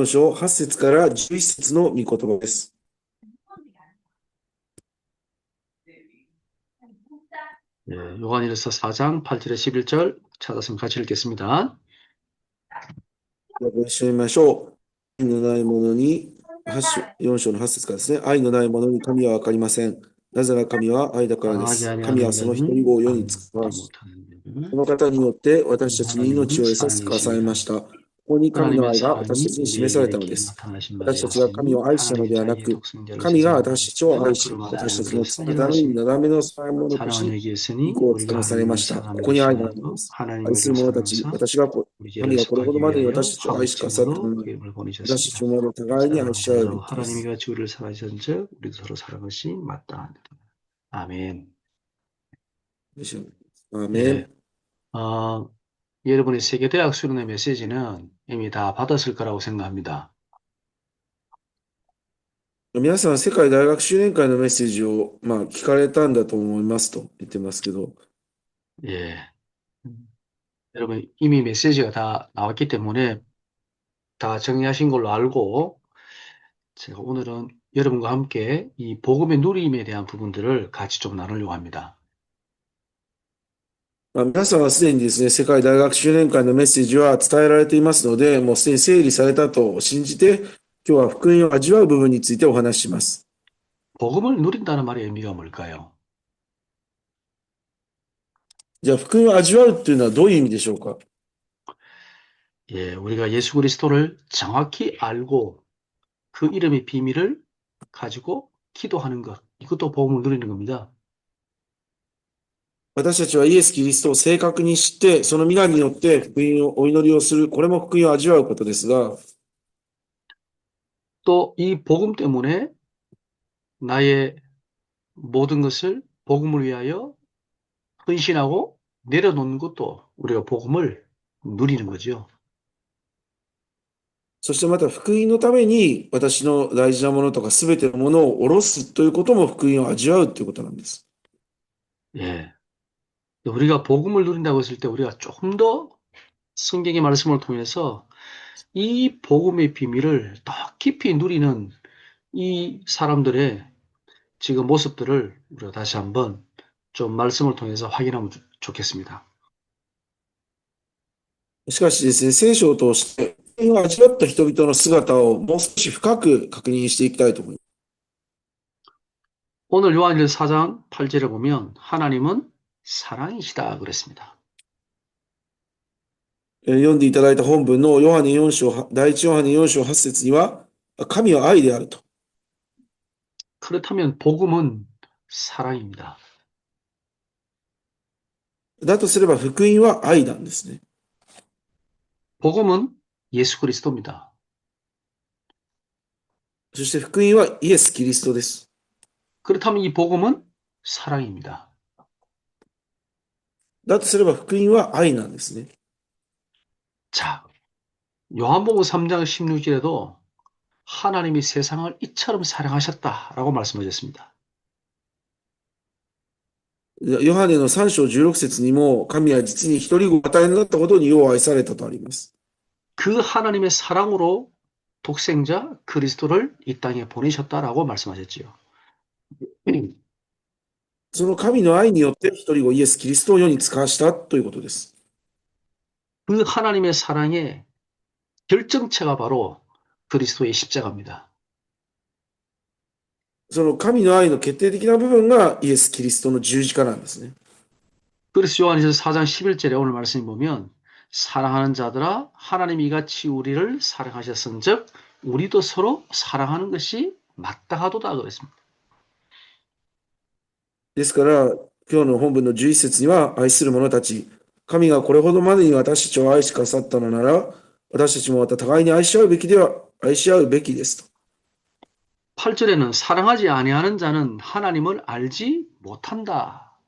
章8節から11節の御言葉です。 요한일서 4장 8절에 11절 찾았으면 같이 읽겠습니다. ご一緒に見ましょう。愛のないものに、4章の8節からですね。愛のないものに神は分かりません。なぜなら神は愛だからで 사랑하지 す。神は 아니하는 その一人 자는 子を世に使わ 아무것도 し、 못하는 その方によって私たちに 하나님은 命を得させくださいま 사랑이십니다. した。ここに神の 하나님의 愛が私た 사랑이 ちに示され 우리에게 たので 이렇게 す。 나타나신 바를 私たちが神 아시니 を愛したの 하나님이 ではな 자기의 く、 독생자를 神が 세상에 私たちを 보내시며 愛し、 그로 말미암아 私たち 우리를 の罪のために 사랑하신 なだめの賜物と 사랑은 し、 여기 御 있으니 子を使 우리가 わされま 하나님을 した。こ 사랑하는 こに 것이 愛があるので 아니고 す。 하나님이 愛す 우리를 る者たち、 사랑하사 私が우리 神 죄를 がこれほど 속하기 までに 위하여 私たちを愛しくださったの 화목제물로 に、 그 이름을 私たち 보내셨습니다. もまだ互いに愛 사랑하는 し合うべ 자들로 きです。 하나님과 주를 사랑하셨은즉 우리도 서로 사랑하는 것이 마땅하다. 아멘. アーメ 예, ン。 여러분의 세계대학 수련회 메시지는 이미 다 받았을 거라고 생각합니다. 皆さん、世界大学修年会のメッセージを、聞かれたんだと思いますと言ってますけど、 예, 여러분 이미 메시지가 다 나왔기 때문에 다 정리하신 걸로 알고 제가 오늘은 여러분과 함께 이 복음의 누림에 대한 부분들을 같이 좀 나누려고 합니다. 皆さんはすでにですね、世界大学修年会のメッセージは伝えられていますので、もうすでに整理されたと信じて、今日は福音を味わう部分についてお話しします。 복음을 누린다는 말의 의미가 뭘까요? じゃあ、福音を味わうっていうのはどういう意味でしょうか。 예, 우리가 예수 그리스도를 정확히 알고 그 이름의 비밀을 가지고 기도하는 것, 이것도 복음을 누리는 겁니다. 私たちはイエス・キリストを正確に知って、その皆によって福音をお祈りをする、これも福音を味わうことですが、 또 이 복음 때문에 나의 모든 것을 복음을 위하여 헌신하고 내려놓는 것도 우리가 복음을 누리는 거죠. そしてまた福音のために私の大事なものとか全てのものを下ろすということも福音を味わうということなんです。 예. 우리가 복음을 누린다고 했을 때 우리가 조금 더 성경의 말씀을 통해서 이 복음의 비밀을 더 깊이 누리는 이 사람들의 지금 모습들을 우리가 다시 한번 좀 말씀을 통해서 확인하면 좋겠습니다. しかしですね、聖書を通して福音を味わった人々の姿をもう少し深く確認していきたいと思います。 오늘 요한일서 4장 8절에 보면 하나님은 사랑이시다 그랬습니다. 読んでいただいた本文のヨハネ4章、第一ヨハネ4章8節には、神は愛であると。 그렇다면 복음은 사랑입니다. だとすれば福音は愛なんですね。 복음은 예수 그리스도입니다. そして福音はイエス・キリストです。 그렇다면 이 복음은 사랑입니다. だとすれば福音は愛なんですね。 자, 요한복음 3장 16절에도 하나님이 세상을 이처럼 사랑하셨다라고 말씀하셨습니다. ヨハネの3章16節にも、神は実に一人子を与えになったことによう愛されたとあります。 그 하나님의 사랑으로 독생자 그리스도를 이 땅에 보내셨다라고 말씀하셨지요. その神の愛によって一人子イエス・キリストを世に使わしたということです。 그 하나님의 사랑의 결정체가 바로 그리스도의 십자가입니다. その神の愛の決定的な部分がイエス・キリストの十字架なんですね。 그래서 요한일서 4장 11절에 오늘 말씀을 보면 사랑하는 자들아 하나님이 이같이 우리를 사랑하셨은즉 우리도 서로 사랑하는 것이 마땅하도다 그랬습니다. ですから、今日の本文の11節には、愛する者たち、神がこれほどまでに私たちを愛しくださったのなら、私たちもまた互いに愛し合うべきですと。 8절에는 사랑하지 아니하는 자는 하나님을 알지 못한다.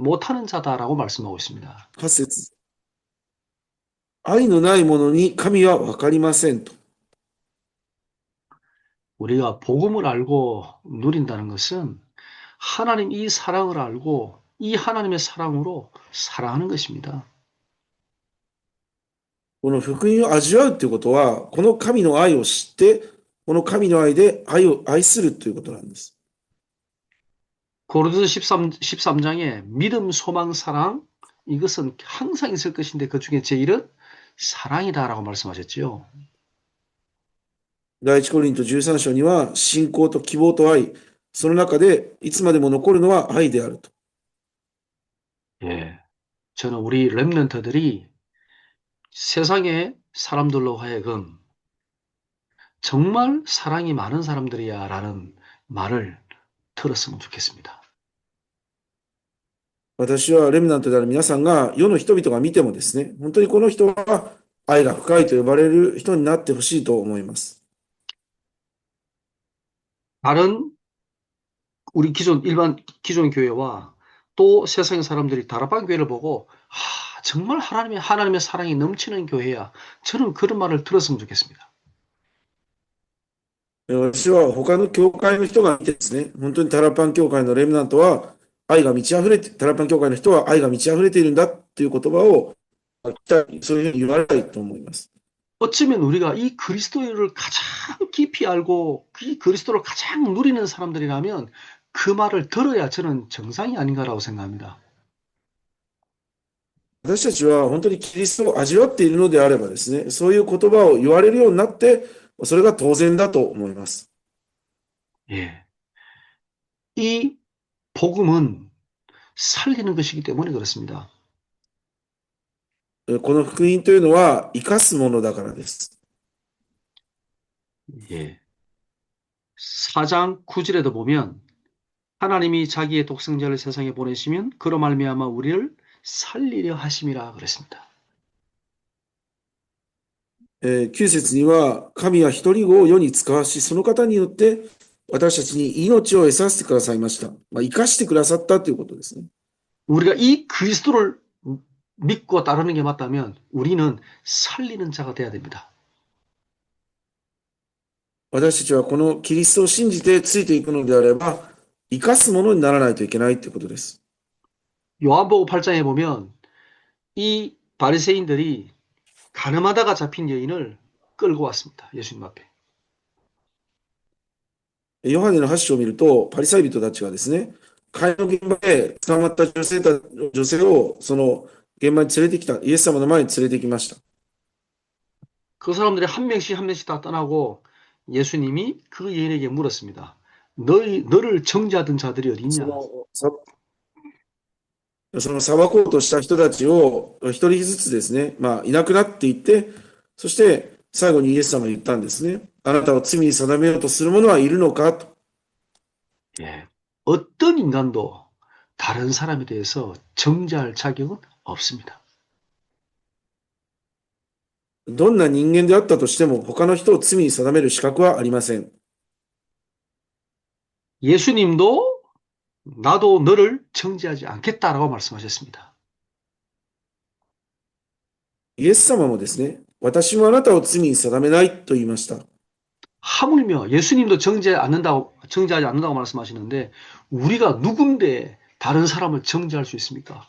못하는 자다라고 말씀하고 있습니다. 8節、愛のない者に神は分かりませんと。 우리가 복음을 알고 누린다는 것은 하나님 이 사랑을 알고 이 하나님의 사랑으로 사랑하는 것입니다. この福音を味わうということは、この神の愛を知って、この神の愛で愛を愛するということなんです。 고린도서 13장에 믿음, 소망, 사랑 이것은 항상 있을 것인데 그 중에 제일은 사랑이다라고 말씀하셨지요. 第一コリント13章には、信仰と希望と愛、その中でいつまでも残るのは愛であると。 예. 저는 우리 랩런트들이 세상의 사람들로 하여금 정말 사랑이 많은 사람들이야라는 말을 들었으면 좋겠습니다. 私はレムナントである皆さんが、世の人々が見てもですね、本当にこの人は愛が深いと呼ばれる人になってほしいと思います。 다른 우리 기존 교회와 또 세상의 사람들이 다락방 교회를 보고 정말 하나님의 사랑이 넘치는 교회야. 저는 그런 말을 들었으면 좋겠습니다. 私は他の教会の人が見てですね、本当にタラパン教会のレムナントは愛が満ち溢れて、タラパン教会の人は愛が満ち溢れているんだという言葉を、そういうふうに言われたいと思います。 어쩌면 우리가 이 그리스도를 가장 깊이 알고 이 그리스도를 가장 누리는 사람들이라면 그 말을 들어야 저는 정상이 아닌가라고 생각합니다. 私たちは本当にキリストを味わっているのであればですね、そういう言葉を言われるようになって、それが当然だと思います。 예. 이 복음은 살리는 것이기 때문에 그렇습니다. この福音というのは生かすものだからです。 예. 4장 9절에도 보면 하나님이 자기의 독생자를 세상에 보내시면 그로 말미암아 우리를 살리려 하심이라 그랬습니다. 9節には、神は一人子を世に使わし、その方によって私たちに命を得させてくださいました。生かしてくださったということですね。 우리가 이 그리스도를 믿고 따르는 게 맞다면 우리는 살리는 자가 돼야 됩니다. 私たちはこのキリストを信じてついていくのであれば、生かすものにならないといけないということです。 요한복음 8장에 보면 이 바리새인들이 가늠하다가 잡힌 여인을 끌고 왔습니다. 예수님 앞에. ヨハネの8章を見ると、パリサイ人たちがですね、会の現場で捕まった女性をその現場に連れてきた、イエス様の前に連れてきました。 그 사람들이 한 명씩 한 명씩 다 떠나고 예수님이 그 여인에게 물었습니다. 너를 정죄하던 자들이 어디 そ 있냐? のその裁こうとした人たちを一人ずつですね、いなくなっていって、そして最後にイエス様が言ったんですね。あなたを罪に定めようとする者はいるのかと。 예. 어떤 인간도 다른 사람에 대해서 정죄할 자격은 없습니다. どんな人間であったとしても、他の人を罪に定める資格はありません。 예수님도 나도 너를 정죄하지 않겠다라고 말씀하셨습니다. イエス様もですね、私もあなたを罪に定めないと言いました。 하물며 예수님도 정죄하지 않는다고 말씀하시는데 우리가 누군데 다른 사람을 정죄할 수 있습니까?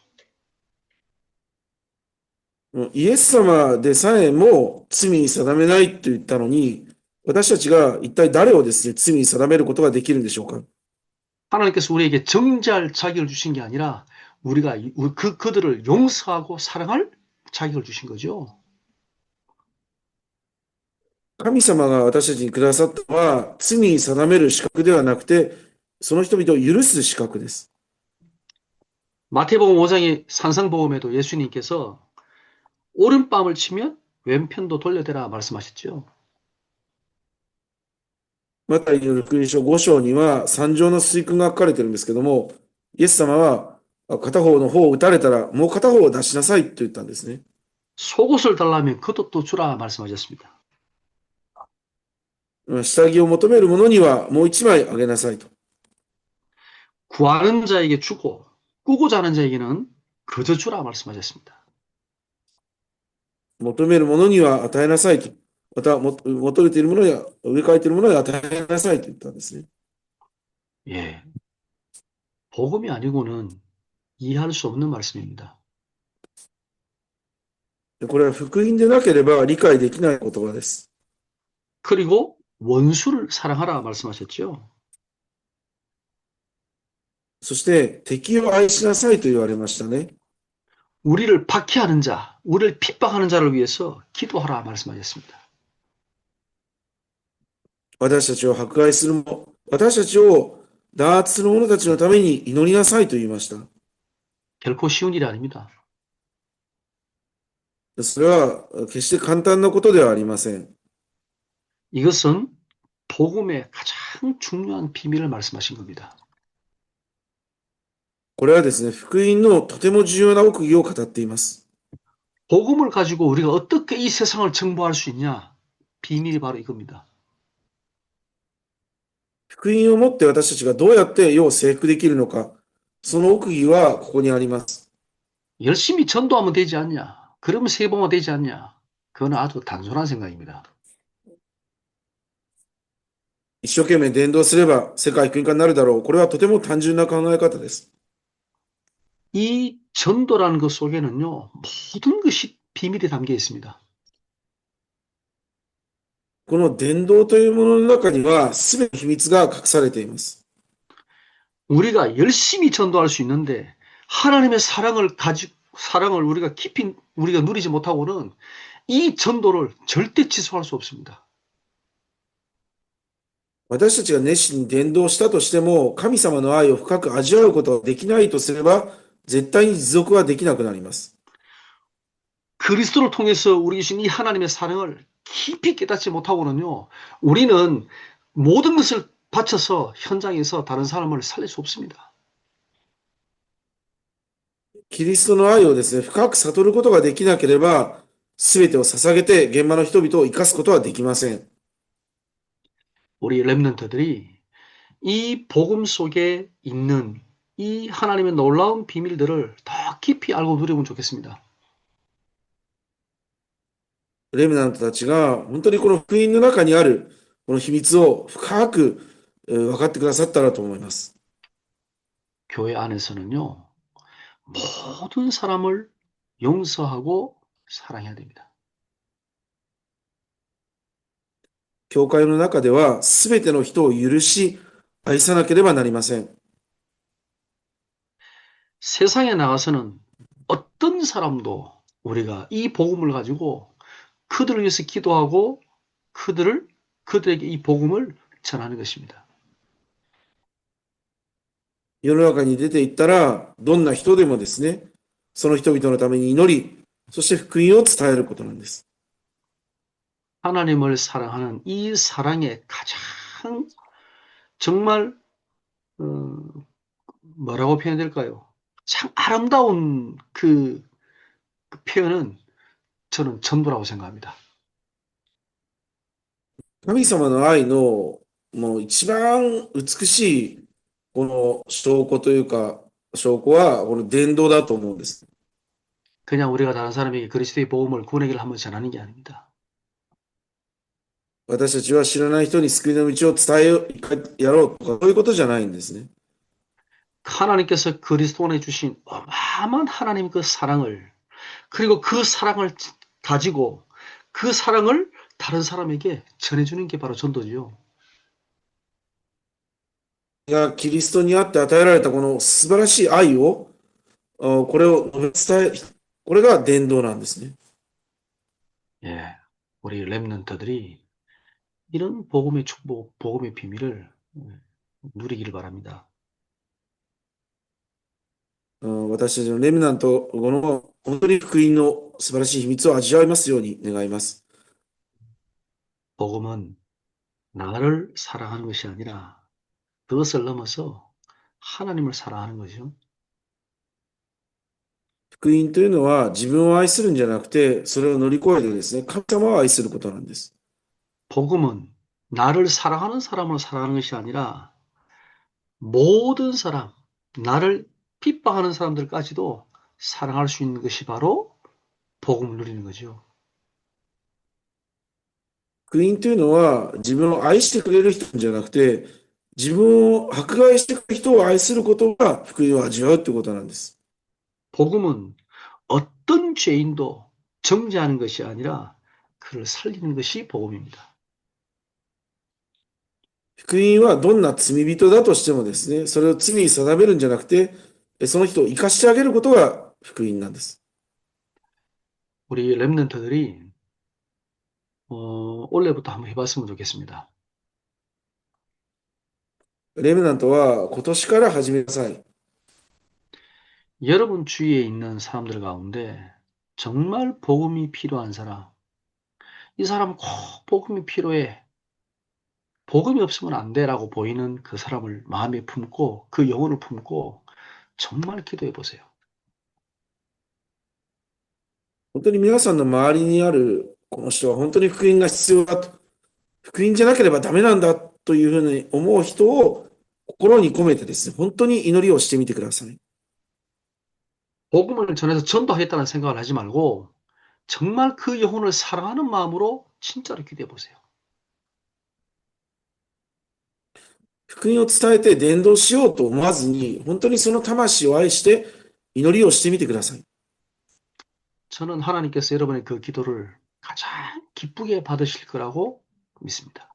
イエス様でさえも罪に定めないと言ったのに、私たちが一体誰をですね、罪に定めることができるんでしょうか。 하나님께서 우리에게 정죄할 자격을 주신 게 아니라 우리가 그들을 용서하고 사랑할 자격을 주신 거죠. 神様が私たちにくださったのは、罪に定める資格ではなくて、その人々を許す資格です。 마태복음 5장의 산상보험에도 예수님께서 오른뺨을 치면 왼편도 돌려대라 말씀하셨죠. マタイの福音書5章には、三条の水訓が書かれてるんですけども、イエス様は、片方の方を打たれたら、もう片方を出しなさいと言ったんですね。 속옷을 달라면 겉옷도 주라 말씀하셨습니다. 下着を求める者にはもう一枚あげなさいと。 구하는 자에게 주고 꾸고자 하는 자에게는 그저 주라 말씀하셨습니다. 求める者には与えなさいと。また、求めている者や、植え替えている者に与えなさいと言ったんですね。 예, 복음이 아니고는 이해할 수 없는 말씀입니다. これは福音でなければ理解できない言葉です。 그리고 원수를 사랑하라 말씀하셨죠. そして敵を愛しなさいと言われましたね。 우리를 박해하는 자, 우리를 핍박하는 자를 위해서 기도하라 말씀하셨습니다. 私たちを迫害する者、私たちを弾圧する者たちのために祈りなさいと言いました。 결코 쉬운 일이 아닙니다. それは決して簡単なことではありません。 이것은 복음의 가장 중요한 비밀을 말씀하신 겁니다. これはですね、福音のとても重要な奥義を語っています。 복음을 가지고 우리가 어떻게 이 세상을 정복할 수 있냐? 비밀이 바로 이겁니다. 福音をもって私たちがどうやって世を征服できるのか、その奥義はここにあります。 열심히 전도하면 되지 않냐? 그러면 세번만 되지 않냐? 그건 아주 단순한 생각입니다. 一生懸命伝道すれば世界福音化になるだろう。これはとても単純な考え方です。 이 전도라는 것 속에는요, 모든 것이 비밀이 담겨 있습니다. この伝道というものの中には全ての秘密が隠されています。 우리가 열심히 전도할 수 있는데 하나님의 사랑을 우리가 깊이 우리가 누리지 못하고는 이 전도를 절대 지속할 수 없습니다. 私たちが熱心に伝道したとしても、神様の愛を深く味わうことができないとすれば、絶対に持続はできなくなります。 그리스도를 통해서 우리 주신 이 하나님의 사랑을 깊이 깨닫지 못하고는요, 우리는 모든 것을 바쳐서 현장에서 다른 사람을 살릴 수 없습니다. キリストの愛をですね、深く悟ることができなければ、すべてを捧げて現場の人々を生かすことはできません。 우리 렘넌트들이 이 복음 속에 있는 이 하나님의 놀라운 비밀들을 더 깊이 알고 누리면 좋겠습니다. レムナントたちが本当にこの福音の中にあるこの秘密を深く分かってくださったらと思います。 교회 안에서는요, 모든 사람을 용서하고 사랑해야 됩니다. 教会の中ではすべての人を許し愛さなければなりません。 세상에 나가서는 어떤 사람도 우리가 이 복음을 가지고 그들을 위해서 기도하고 그들에게 이 복음을 전하는 것입니다. 世の中に出ていったら、どんな人でもですね、その人々のために祈り、そして福音を伝えることなんです。 하나님을 사랑하는 이 사랑의 가장 정말 뭐라고 표현해야 될까요? 참 아름다운 그 표현은 저는 전도라고 생각합니다. 神様の愛のもう一番美しいこの証拠というか、証拠はこの伝道だと思うんです。 그냥 우리가 다른 사람에게 그리스도의 복음을 구원의 길을 한번 전하는 게 아닙니다. 私たちは知らない人に救いの道を伝えやろうとか、そういうことじゃないんですね。 하나님께서 그리스도 안에 주신 어마어마한 하나님의 그 사랑을 그리고 그 사랑을 가지고 그 사랑을 다른 사람에게 전해주는 게 바로 전도지요. がキリストにあって与えられたこの素晴らしい愛を、これを述べ伝え、これが伝道なんですね。 예, 우리 렘넌트들이 이런 복음의 축복, 복음의 비밀을 누리기를 바랍니다. 私たちのレムナントの本当に福音の素晴らしい秘密を味わいますように願います。 복음은 나를 사랑하는 것이 아니라 그것을 넘어서 하나님을 사랑하는 거죠. 福音というのは自分を愛するんじゃなくて、それを乗り越えてですね、神様を愛することなんです。 복음은 나를 사랑하는 사람을 사랑하는 것이 아니라 모든 사람, 나를 핍박하는 사람들까지도 사랑할 수 있는 것이 바로 복음을 누리는 거죠. 福音というのは自分を愛してくれる人じゃなくて、自分を迫害してくる人を愛することが福音を味わうということなんです。 복음은 어떤 죄인도 정죄하는 것이 아니라 그를 살리는 것이 복음입니다. 福音はどんな罪人だとしてもですね、それを罪に定めるんじゃなくて、その人を生かしてあげることが福音なんです。 우리 랩런트들이 올해부터 한번 해봤으면 좋겠습니다. レムナントは今年から始めなさい。 여러분 주위에 있는 사람들 가운데 정말 복음이 필요한 사람, 이 사람은 꼭 복음이 필요해. 복음이 없으면 안 돼라고 보이는 그 사람을 마음에 품고 그 영혼을 품고 정말 기도해 보세요. 本当に皆さんの周りにあるこの人は本当に福音が必要だと、福音じゃなければダメなんだというふうに思う人を心に込めてですね、本当に祈りをしてみてください。 복음을 전해서 전도하겠다는 생각을 하지 말고 정말 그 영혼을 사랑하는 마음으로 진짜로 기도해 보세요. 福音を伝えて伝道しようと思わずに、本当にその魂を愛して祈りをしてみてください。 저는 하나님께서 여러분의 그 기도를 가장 기쁘게 받으실 거라고 믿습니다.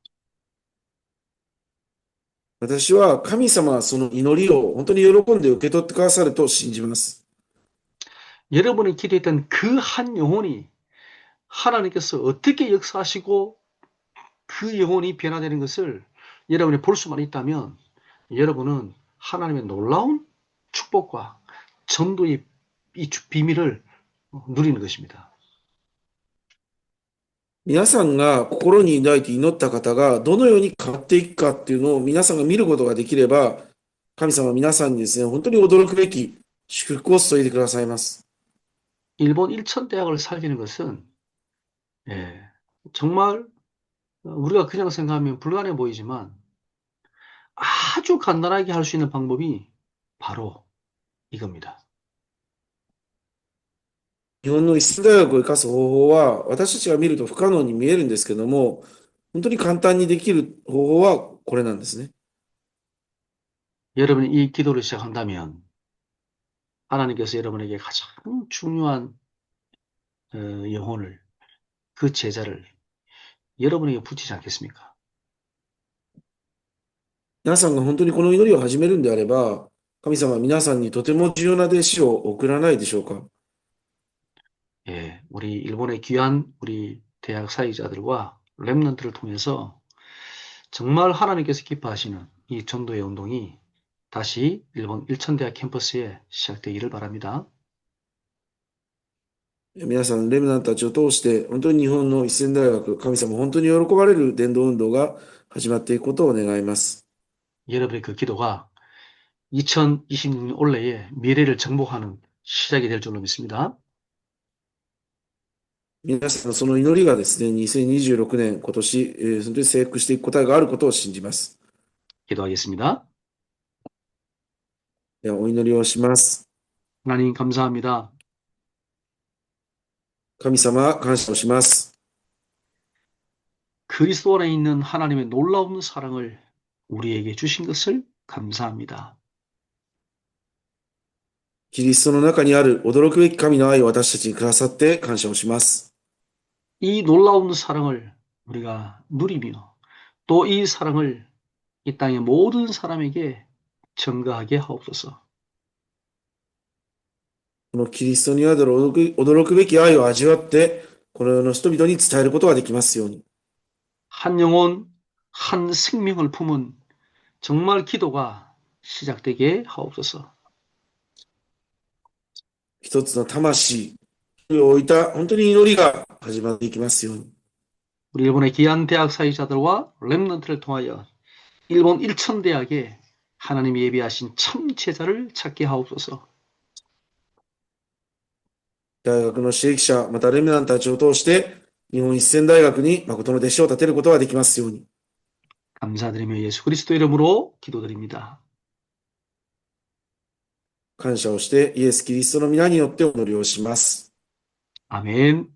私は神様はその祈りを本当に喜んで受け取ってくださると信じます。 여러분이 기도했던 그 한 영혼이 하나님께서 어떻게 역사하시고 그 영혼이 변화되는 것을 여러분이 볼 수만 있다면 여러분은 하나님의 놀라운 축복과 전도의 이 비밀을 누리는 것입니다. 皆さんが心に抱いて祈った方がどのように変わっていくかっていうのを皆さんが見ることができれば、神様は皆さんにですね、本当に驚くべき祝福を注いでくださいます。 일본 일천대학을 살리는 것은 정말 우리가 그냥 생각하면 불가능해 보이지만 아주 간단하게 할 수 있는 방법이 바로 이겁니다. 日本の一世大学を生かす方法は、私たちが見ると不可能に見えるんですけども、本当に簡単にできる方法はこれなんですね。 여러분이 이 기도를 시작한다면 하나님께서 여러분에게 가장 중요한 영혼을 그 제자를 여러분에게 붙이지 않겠습니까? 皆さんが本当にこの祈りを始めるんであれば、神様は皆さんにとても重要な弟子を送らないでしょうか。 우리 일본의 귀한 우리 대학 사역자들과 랩런트를 통해서 정말 하나님께서 기뻐하시는 이 전도의 운동이 다시 일본 일천대학 캠퍼스에 시작되기를 바랍니다. 皆さん、レムナンたちを通して、本当に日本の一線大学、神様本当に喜ばれる伝道運動が始まっていくことを願います。 여러분의 그 기도가 2026년 올해의 미래를 정복하는 시작이 될 줄로 믿습니다. 皆さんのその祈りがですね、2026年、今年、本当に征服していく答えがあることを信じます。 기도하겠습니다. では、お祈りをします。 하나님 감사합니다. 神様、感謝をします。 그리스도 안에 있는 하나님의 놀라운 사랑을 우리에게 주신 것을 감사합니다. キリストの中にある驚くべき神の愛を私たちにくださって感謝をします。 이 놀라운 사랑을 우리가 누리며 또 이 사랑을 이 땅의 모든 사람에게 전가하게 하옵소서. このキリストにある驚くべき愛を味わって、この世の人々に伝えることができますように。 한 영혼, 한 생명을 품은 정말 기도가 시작되게 하옵소서. 一つの魂を置いた本当に祈りが始まっていきますように。 우리 일본의 귀한 대학 사회자들과 랩런트를 통하여 일본 일천대학에 하나님이 예비하신 참 제자를 찾게 하옵소서. 大学の指摘者、またレムナンたちを通して、日本一線大学に誠の弟子を立てることができますように。 감사드리며 예수 그리스도 이름으로 기도드립니다. 感謝をして、イエス・キリストの皆によってお祈りをします。 아멘.